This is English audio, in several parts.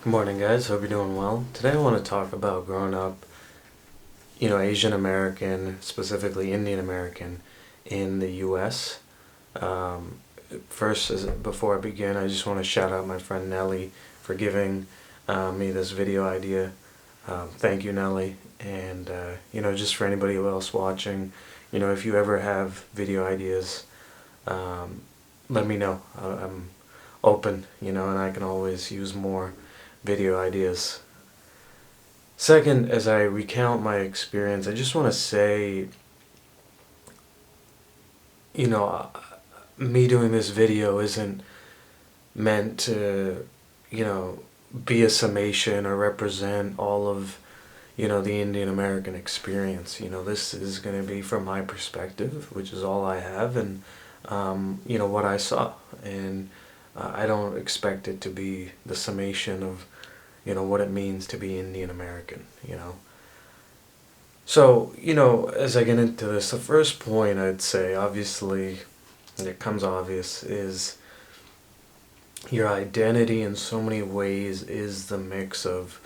Good morning, guys. Hope you're doing well. Today I want to talk about growing up, Asian American, specifically Indian American, in the U.S. Um, First, before I begin, I just want to shout out my friend Nelly for giving me this video idea. Thank you, Nelly. And, just for anybody else watching, if you ever have video ideas, um, let me know. I'm open, and I can always use more video ideas. Second, as I recount my experience, I just want to say, you know, me doing this video isn't meant to, you know, be a summation or represent all of, the Indian American experience. This is going to be from my perspective, which is all I have, and, what I saw. And I don't expect it to be the summation of, what it means to be Indian American. So, as I get into this, the first point I'd say, obviously, it comes obvious, is your identity in so many ways is the mix of,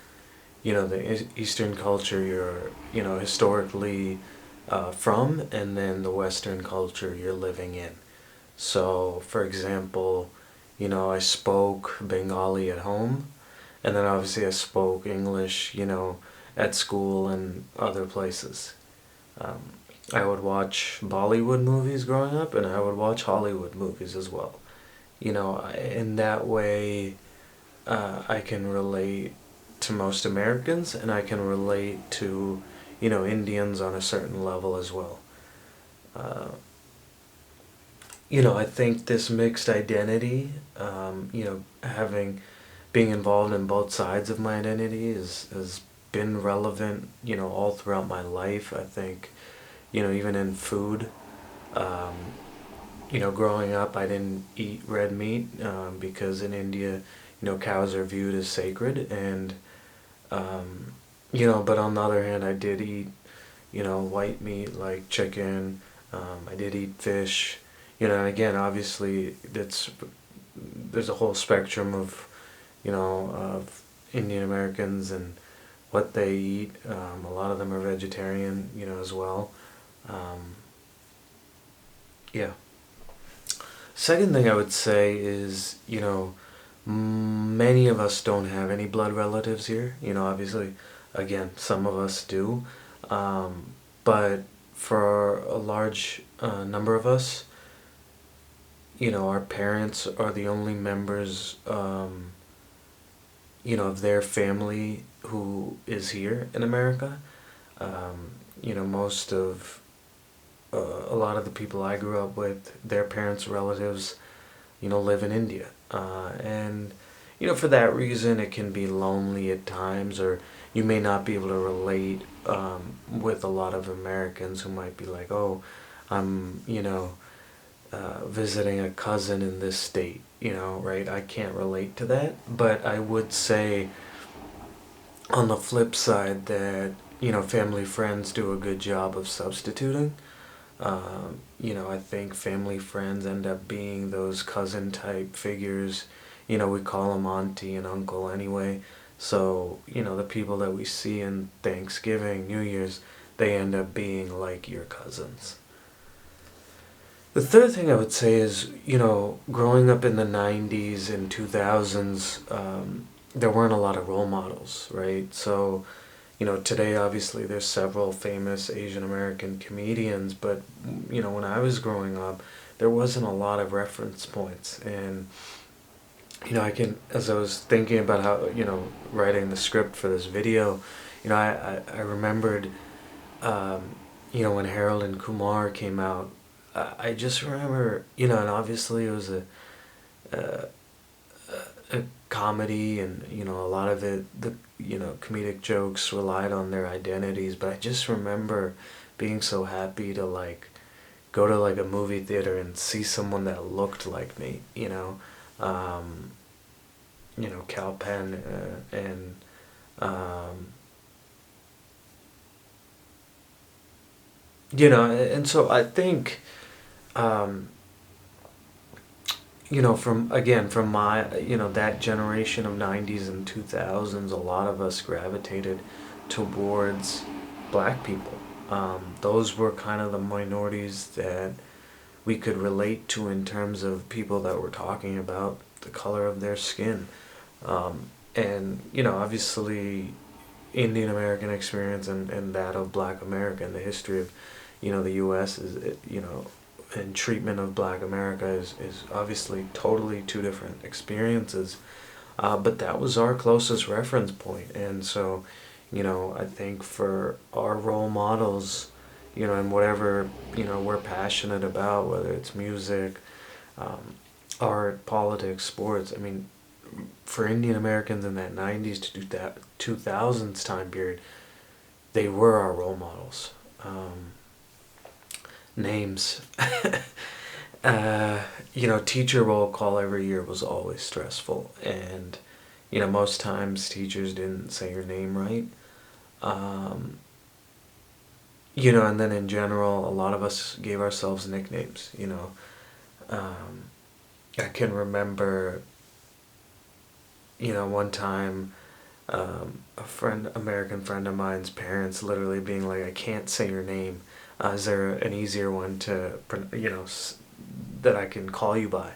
the Eastern culture you're, historically from, and then the Western culture you're living in. So, for example, I spoke Bengali at home, and then obviously I spoke English, at school and other places. Um, I would watch Bollywood movies growing up, and I would watch Hollywood movies as well. In that way, I can relate to most Americans, and I can relate to, Indians on a certain level as well. Uh, I think this mixed identity, being involved in both sides of my identity has been relevant, all throughout my life. I think, even in food, um, growing up, I didn't eat red meat because in India, cows are viewed as sacred, and but on the other hand, I did eat, white meat like chicken. I did eat fish, and again, obviously, there's a whole spectrum of, of Indian Americans and what they eat. A lot of them are vegetarian, as well. Um, yeah. Second thing I would say is, many of us don't have any blood relatives here. Obviously, again, some of us do. Um, but for a large number of us, our parents are the only members, of their family who is here in America. Most of a lot of the people I grew up with, their parents' relatives, live in India. And, for that reason, it can be lonely at times, or you may not be able to relate with a lot of Americans who might be like, oh, I'm, visiting a cousin in this state, right? I can't relate to that. But I would say, on the flip side, that, family friends do a good job of substituting. I think family friends end up being those cousin type figures. We call them auntie and uncle anyway. So, the people that we see in Thanksgiving, New Year's, they end up being like your cousins. The third thing I would say is, growing up in the 90s and 2000s, there weren't a lot of role models, right? So, today obviously there's several famous Asian American comedians, but when I was growing up, there wasn't a lot of reference points. And as I was thinking about how, writing the script for this video, I remembered, um, when Harold and Kumar came out. I just remember, and obviously it was a, a comedy, and a lot of it, the comedic jokes relied on their identities, but I just remember being so happy to like go to like a movie theater and see someone that looked like me, um, Cal Penn, and um, and so I think, um, from my, that generation of 90s and 2000s, a lot of us gravitated towards black people. Those were kind of the minorities that we could relate to in terms of people that we're talking about the color of their skin. And, obviously, Indian American experience and that of Black America and the history of, the U.S. And treatment of Black America is obviously totally two different experiences. But that was our closest reference point. And so, I think for our role models, and whatever, we're passionate about, whether it's music, art, politics, sports, I mean, for Indian Americans in that 90s to 2000s time period, they were our role models. Names. Teacher roll call every year was always stressful. And, most times teachers didn't say your name right. Um, and then in general, a lot of us gave ourselves nicknames. Um, I can remember, one time, American friend of mine's parents literally being like, I can't say your name. Is there an easier one to, that I can call you by?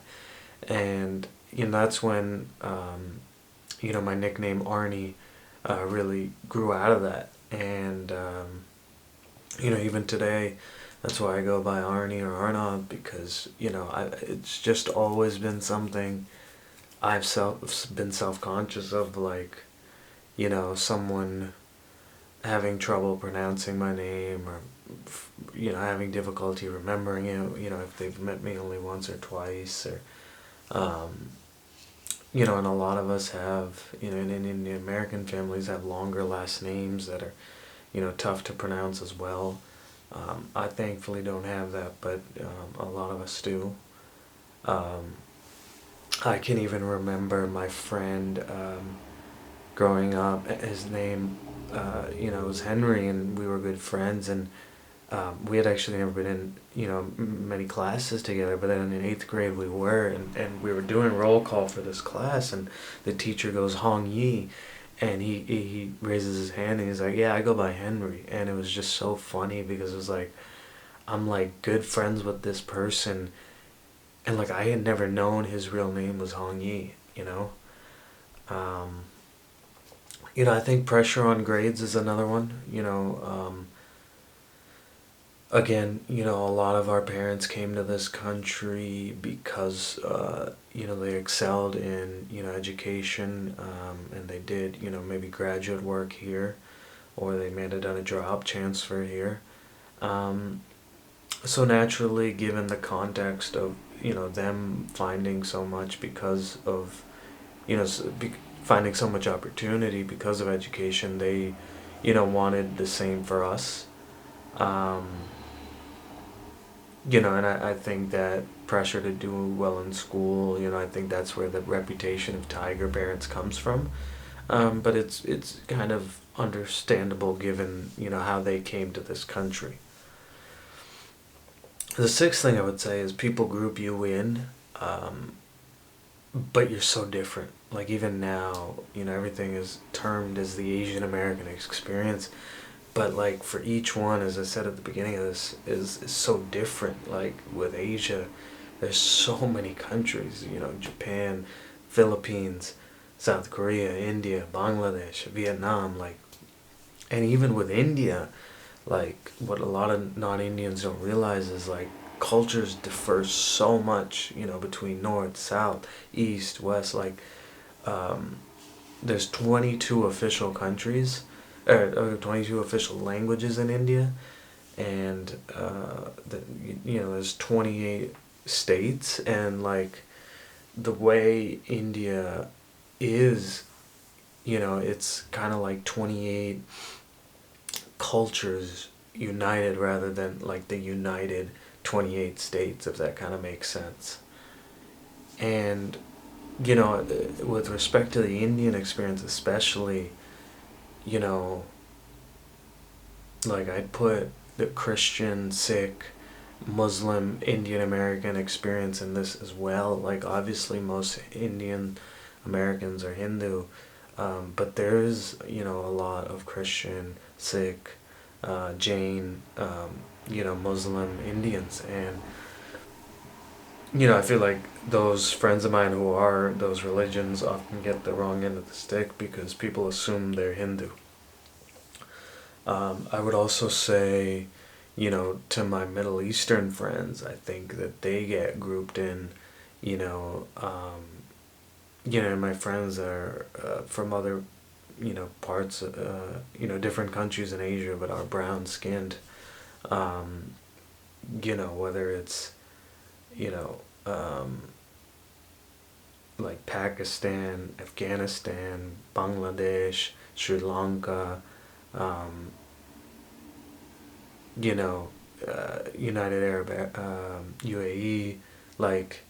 And, that's when, my nickname Arnie really grew out of that. And, even today, that's why I go by Arnie or Arnaud, because, it's just always been something been self-conscious of, like, someone having trouble pronouncing my name, or having difficulty remembering it, if they've met me only once or twice, or um, and a lot of us have, in Indian American families, have longer last names that are, tough to pronounce as well. I thankfully don't have that, but a lot of us do. um, I can even remember my friend, growing up, his name, was Henry, and we were good friends, and we had actually never been in, many classes together, but then in 8th grade we were, and we were doing roll call for this class, and the teacher goes, Hong Yi, and he raises his hand, and he's like, yeah, I go by Henry, and it was just so funny, because it was like, I'm like good friends with this person, and like I had never known his real name was Hong Yi. Um, I think pressure on grades is another one. Again, a lot of our parents came to this country because, they excelled in, education, and they did, maybe graduate work here, or they may have done a job transfer here. Um, so naturally, given the context of, them finding so much because of, finding so much opportunity because of education, they, wanted the same for us. Um, and I think that pressure to do well in school, I think that's where the reputation of tiger parents comes from. But it's kind of understandable given, how they came to this country. The sixth thing I would say is people group you in, um, but you're so different. Like even now, everything is termed as the Asian American experience, but like for each one, as I said at the beginning of this, is so different. Like with Asia, there's so many countries. Japan, Philippines, South Korea, India, Bangladesh, Vietnam. Like, and even with India, like what a lot of non-Indians don't realize is like cultures differ so much. Between north, south, east, west. Like um, there's 22 official countries, or 22 official languages in India, and there's 28 states, and like the way India is, it's kind of like 28 cultures united rather than like the united 28 states, if that kind of makes sense. And with respect to the Indian experience, especially, you know, like I'd put the Christian, Sikh, Muslim Indian American experience in this as well. Like, obviously, most Indian Americans are Hindu, but there is, a lot of Christian, Sikh, Jain, Muslim Indians. And, I feel like those friends of mine who are those religions often get the wrong end of the stick because people assume they're Hindu. I would also say, to my Middle Eastern friends, I think that they get grouped in, you know, my friends that are from other, parts, different countries in Asia but are brown skinned. Um, whether it's, you know, um, like Pakistan, Afghanistan, Bangladesh, Sri Lanka, um, you know, United Arab, UAE, like,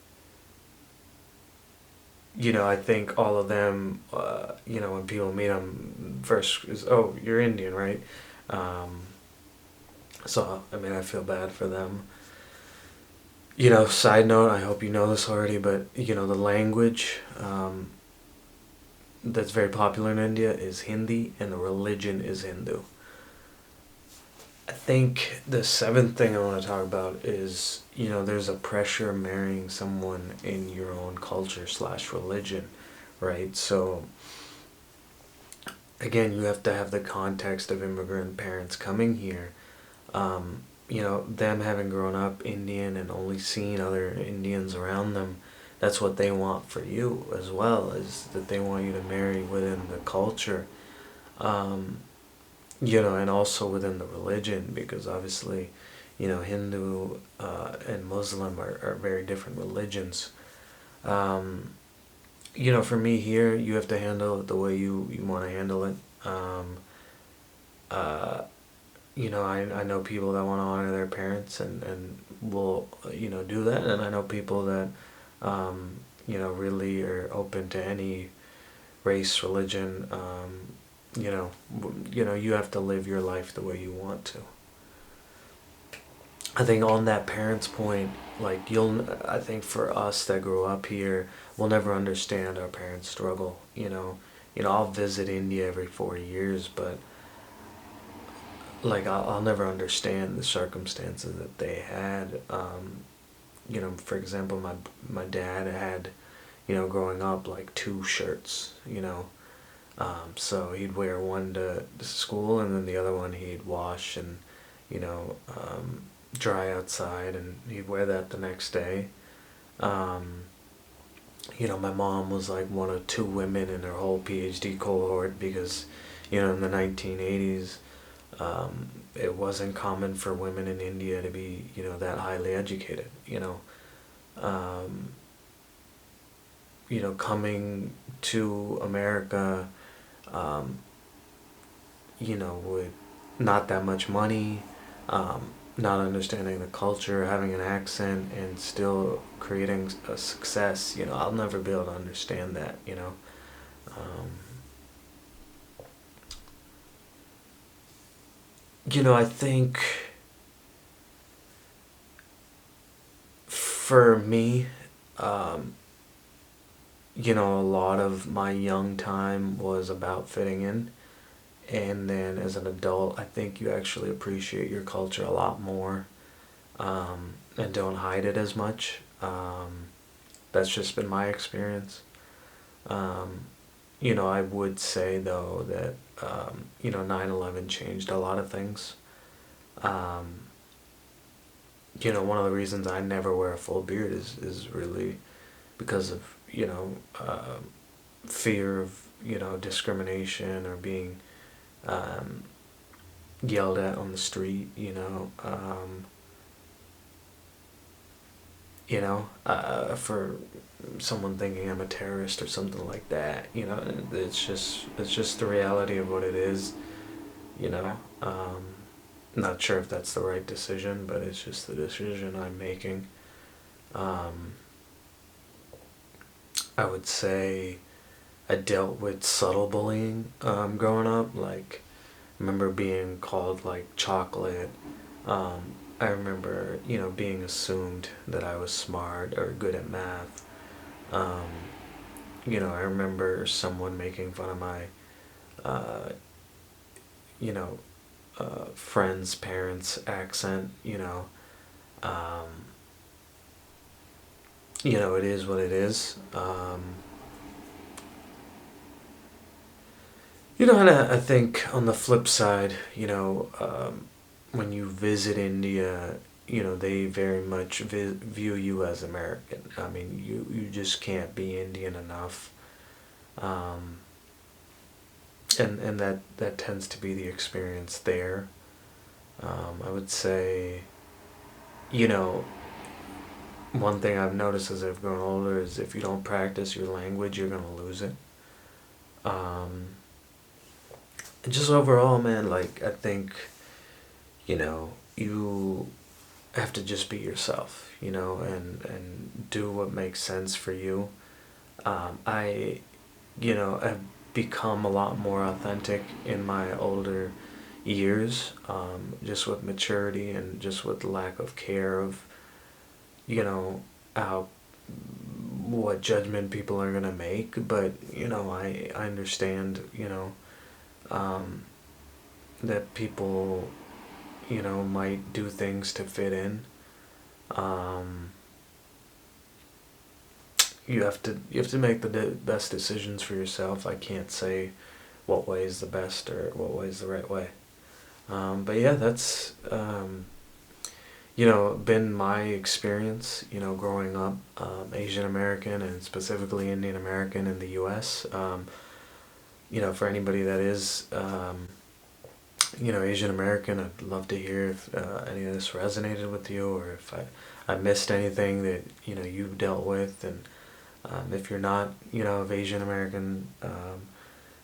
I think all of them, when people meet them, first is, oh, you're Indian, right? Um, so, I mean, I feel bad for them. Side note, I hope you know this already, but, the language that's very popular in India is Hindi, and the religion is Hindu. I think the seventh thing I want to talk about is, there's a pressure marrying someone in your own culture slash religion, right? So, again, you have to have the context of immigrant parents coming here. Them having grown up Indian and only seeing other Indians around them, that's what they want for you as well, is that they want you to marry within the culture. Um, and also within the religion, because obviously, Hindu and Muslim are very different religions. Um, for me here, you have to handle it the way you want to handle it. Uh, I know people that want to honor their parents and will, do that. And I know people that, really are open to any race, religion. You have to live your life the way you want to. I think on that parents' point, like, I think for us that grew up here, we'll never understand our parents' struggle. I'll visit India every 4 years, but like, I'll never understand the circumstances that they had. For example, my dad had, growing up, like, two shirts. So he'd wear one to school, and then the other one he'd wash and, you know, um, dry outside, and he'd wear that the next day. Um, my mom was like one of two women in her whole PhD cohort because, in the 1980s, it wasn't common for women in India to be, that highly educated. Um, coming to America, um, with not that much money, not understanding the culture, having an accent, and still creating a success. I'll never be able to understand that. Um, I think for me, um, a lot of my young time was about fitting in. And then as an adult, I think you actually appreciate your culture a lot more, and don't hide it as much. That's just been my experience. Um, I would say, though, that, 9/11 changed a lot of things. Um, one of the reasons I never wear a full beard is really because of, fear of, discrimination or being um, yelled at on the street. For someone thinking I'm a terrorist or something like that. It's just the reality of what it is. You know, not sure if that's the right decision, but it's just the decision I'm making. Um, I would say I dealt with subtle bullying growing up. Like, I remember being called like chocolate, um, I remember, being assumed that I was smart or good at math. Um, I remember someone making fun of my, uh, you know, friend's parents' accent. Um, it is what it is. And I think on the flip side, when you visit India, they very much view you as American. I mean, you just can't be Indian enough. Um, and that tends to be the experience there. I would say, you know, one thing I've noticed as I've grown older is if you don't practice your language, you're gonna lose it. Um, and just overall, man, like I think, you have to just be yourself, and do what makes sense for you. I, have become a lot more authentic in my older years, just with maturity and just with lack of care of, how what judgment people are gonna make. But I understand, um, that people, might do things to fit in. Um, you have to make the best decisions for yourself. I can't say what way is the best or what way is the right way. But yeah, that's been my experience. Growing up Asian American and specifically Indian American in the U.S. For anybody that is Asian American, I'd love to hear if any of this resonated with you, or if I missed anything that you've dealt with. And if you're not of Asian American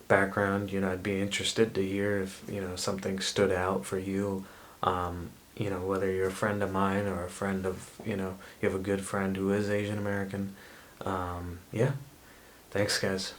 background, I'd be interested to hear if something stood out for you. Whether you're a friend of mine or a friend of you have a good friend who is Asian American. Yeah, thanks, guys.